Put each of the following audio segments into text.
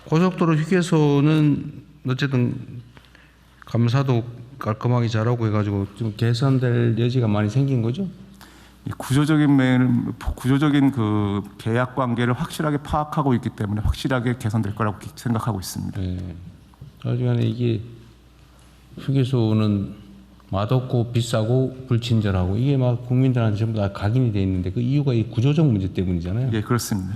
고속도로 휴게소는 어쨌든 감사도 깔끔하게 잘하고 해가지고 좀 개선될 여지가 많이 생긴 거죠? 이 구조적인 그 계약 관계를 확실하게 파악하고 있기 때문에 확실하게 개선될 거라고 생각하고 있습니다. 네. 하지만 이게 휴게소는 맛없고 비싸고 불친절하고 이게 막 국민들한테 전부 다 각인이 돼 있는데 그 이유가 이 구조적 문제 때문이잖아요. 예, 그렇습니다.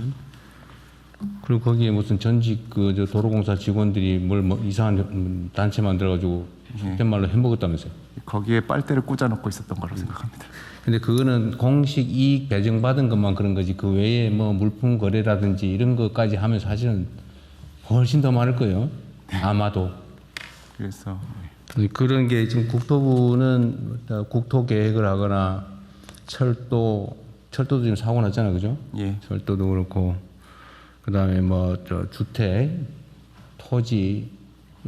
그리고 거기에 무슨 전직 저 도로공사 직원들이 뭐 이상한 단체 만들어가지고 속된 말로 해먹었다면서요. 거기에 빨대를 꽂아놓고 있었던 거라고 생각합니다. 근데 그거는 공식 이익 배정받은 것만 그런 거지 그 외에 뭐 물품 거래라든지 이런 것까지 하면 사실은 훨씬 더 많을 거예요. 아마도. 그래서 그런 게 지금 국토부는 국토 계획을 하거나 철도도 지금 사고 났잖아요, 그죠? 예, 철도도 그렇고 그다음에 뭐 저 주택, 토지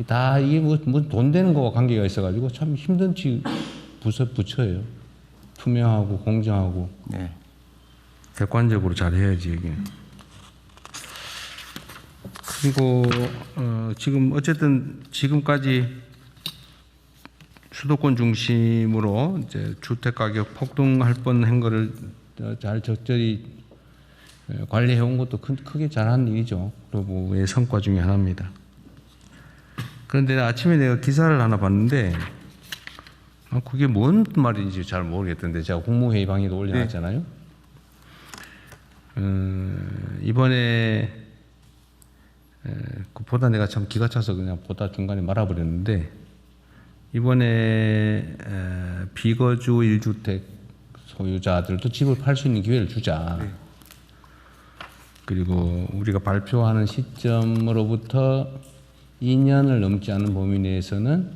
다 이게 뭐 돈 되는 거와 관계가 있어가지고 참 힘든 부처예요. 투명하고 공정하고 네, 객관적으로 잘 해야지 이게. 그리고 지금 어쨌든 지금까지 수도권 중심으로 이제 주택 가격 폭등할 뻔한 거를 잘 적절히 관리해 온 것도 크게 잘한 일이죠. 국토부의 성과 중에 하나입니다. 그런데 아침에 내가 기사를 하나 봤는데 그게 뭔 말인지 잘 모르겠던데 제가 국무회의 방에도 올려놨잖아요. 이번에 보다 내가 참 기가 차서 그냥 보다 중간에 말아버렸는데 이번에 비거주 1주택 소유자들도 집을 팔 수 있는 기회를 주자. 네. 그리고 우리가 발표하는 시점으로부터 2년을 넘지 않은 범위 내에서는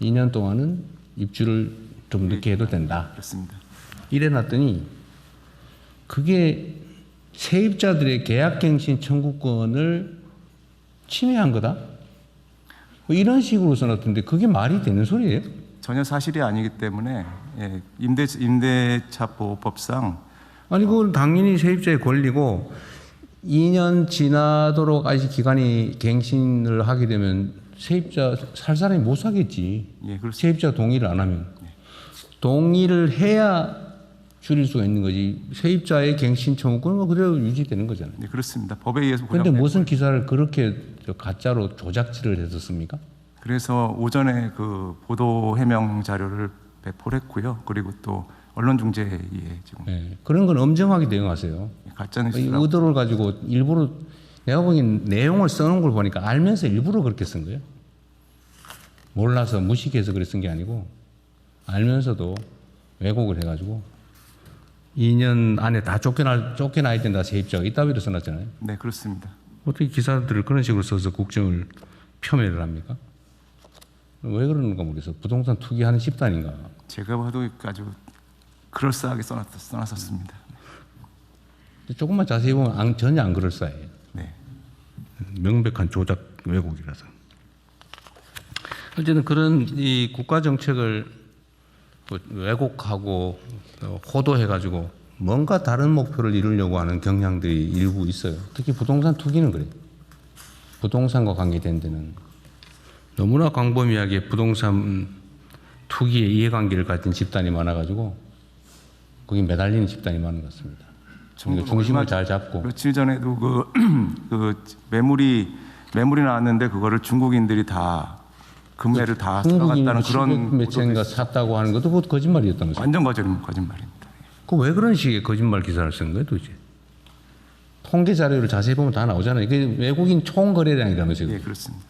2년 동안은 입주를 좀 늦게 해도 된다. 그렇습니다. 이래놨더니 그게 세입자들의 계약갱신 청구권을 침해한 거다. 뭐 이런 식으로 써놨던데 그게 말이 되는 소리예요? 전혀 사실이 아니기 때문에 예, 임대차보호법상 아니 그건 당연히 세입자의 권리고 2년 지나도록 아직 기간이 갱신을 하게 되면 세입자 살 사람이 못 사겠지. 예, 그렇습니다. 세입자 동의를 안 하면. 동의를 해야 줄일 수가 있는 거지. 세입자의 갱신 청구권은 그대로 유지되는 거잖아요. 네, 그렇습니다. 법에 의해서 그런데 보장된 무슨 기사를 그렇게 가짜로 조작질을 했었습니까? 그래서 오전에 그 보도 해명 자료를 배포를 했고요. 그리고 또 언론중재위에 지금 네. 그런 건 엄정하게 대응하세요. 가짜뉴스라고 의도를 가지고 일부러 내가 보기엔 내용을 써놓은 걸 보니까 알면서 일부러 그렇게 쓴 거예요. 몰라서 무식해서 그래 쓴 게 아니고 알면서도 왜곡을 해가지고 2년 안에 다 쫓겨나야 된다 세입자가 이따위로 써놨잖아요. 네, 그렇습니다. 어떻게 기사들을 그런 식으로 써서 국정을 폄훼를 합니까? 왜 그러는가 모르겠어. 부동산 투기하는 집단인가. 제가 봐도 아주 그럴싸하게 써놨었습니다. 조금만 자세히 보면 전혀 안 그럴싸해요. 네, 명백한 조작 왜곡이라서. 어쨌든 그런 이 국가 정책을 왜곡하고 호도해가지고 뭔가 다른 목표를 이루려고 하는 경향들이 일부 있어요. 특히 부동산 투기는 그래요. 부동산과 관계된 데는 너무나 광범위하게 부동산 투기의 이해관계를 가진 집단이 많아가지고 거기 매달리는 집단이 많은 것 같습니다. 그러니까 중심을 잘 잡고. 며칠 전에도 그 매물이 나왔는데 그거를 중국인들이 다 금매를 다 들어갔다는 그런 매체인가 샀다고 하는 것도 그것도 거짓말이었다면서요. 완전 거짓말입니다. 그 왜 그런 식의 거짓말 기사를 쓴 거예요, 도대체? 통계 자료를 자세히 보면 다 나오잖아요. 이게 외국인 총거래량이라면서요. 예, 그렇습니다.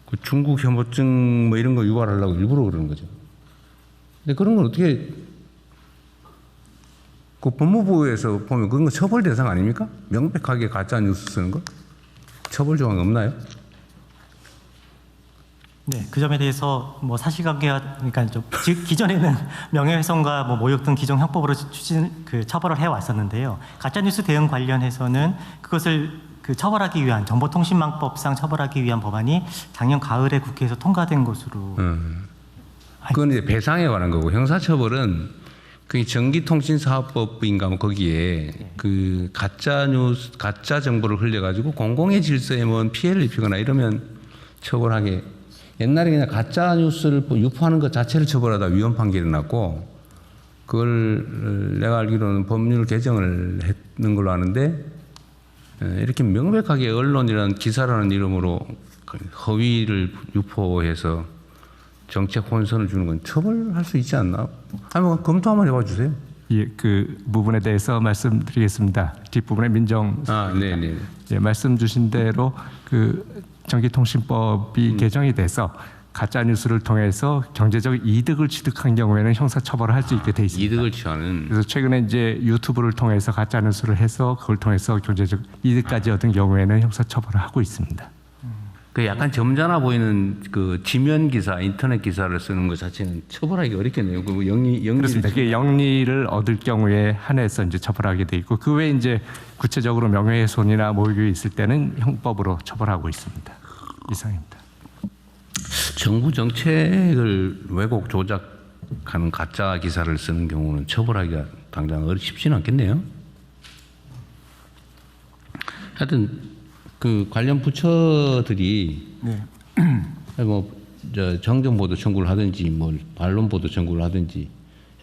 그 중국 혐오증 뭐 이런 거 유발하려고 일부러 그러는 거죠. 근데 그런 건 어떻게 그 법무부에서 보면 그건 처벌 대상 아닙니까? 명백하게 가짜 뉴스 쓰는 거? 처벌 조항 없나요? 네, 그 점에 대해서 뭐 사실관계가 그러니까 좀 기존에는 명예훼손과 뭐 모욕 등 기존 형법으로 처벌을 해 왔었는데요. 가짜 뉴스 대응 관련해서는 그것을 처벌하기 위한 정보통신망법상 처벌하기 위한 법안이 작년 가을에 국회에서 통과된 것으로. 그건 이제 배상에 관한 거고 형사처벌은 그 전기통신사업법인가 뭐 거기에 그 가짜 뉴스, 가짜 정보를 흘려가지고 공공의 질서에 뭐 피해를 입히거나 이러면 처벌하게. 옛날에 그냥 가짜 뉴스를 유포하는 것 자체를 처벌하다 위헌 판결이 났고, 그걸 내가 알기로는 법률 개정을 했는 걸로 아는데, 이렇게 명백하게 언론이라는 기사라는 이름으로 허위를 유포해서 정책 혼선을 주는 건 처벌할 수 있지 않나? 한번 검토 한번 해봐 주세요. 예, 그 부분에 대해서 말씀드리겠습니다. 뒷부분에 민정. 네네. 예, 말씀 주신 대로 그 전기통신법이 개정이 돼서 가짜 뉴스를 통해서 경제적 이득을 취득한 경우에는 형사처벌을 할 수 있게 돼 있습니다. 이득을 취하는. 그래서 최근에 이제 유튜브를 통해서 가짜 뉴스를 해서 그걸 통해서 경제적 이득까지 얻은 경우에는 형사처벌을 하고 있습니다. 그 약간 점잖아 보이는 그 지면 기사, 인터넷 기사를 쓰는 것 자체는 처벌하기 어렵겠네요. 그 그렇습니다. 그게 영리를 얻을 경우에 한해서 이제 처벌하게 돼 있고, 그 외에 이제 구체적으로 명예훼손이나 모욕이 있을 때는 형법으로 처벌하고 있습니다. 이상입니다. 정부 정책을 왜곡 조작하는 가짜 기사를 쓰는 경우는 처벌하기가 당장 쉽지는 않겠네요. 하여튼 그 관련 부처들이 네. 뭐저 정정보도 청구를 하든지 뭐 반론보도 청구를 하든지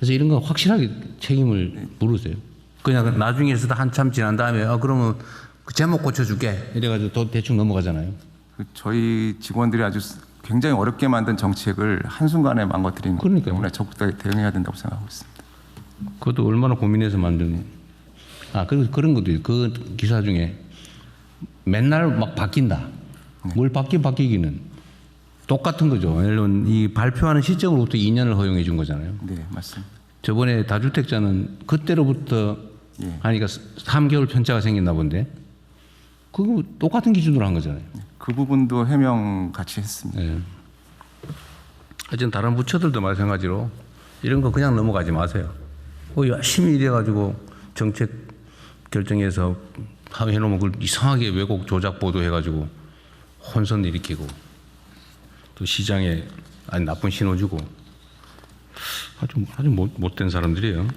해서 이런 거 확실하게 책임을 물으세요. 그냥 나중에서도 한참 지난 다음에 그러면 그 제목 고쳐줄게 이래가지고 또 대충 넘어가잖아요. 그 저희 직원들이 아주 굉장히 어렵게 만든 정책을 한순간에 망가뜨리는 거기 그러니까요. 때문에 적극적으로 대응해야 된다고 생각하고 있습니다. 그것도 얼마나 고민해서 만든. 그리고 그런 것도 있어요. 그 기사 중에 맨날 막 바뀐다. 뭘 바뀌기는 똑같은 거죠. 예를 들면 이 발표하는 시점으로부터 2년을 허용해 준 거잖아요. 네, 맞습니다. 저번에 다주택자는 그때로부터 예. 하니까 3개월 편차가 생겼나 본데 그거 똑같은 기준으로 한 거잖아요. 그 부분도 해명 같이 했습니다. 네. 하여튼 다른 부처들도 마찬가지로 이런 거 그냥 넘어가지 마세요. 열심히 일해가지고 정책 결정해서 해놓으면 그걸 이상하게 왜곡 조작 보도해가지고 혼선 일으키고 또 시장에 나쁜 신호 주고 아주 못된 사람들이에요.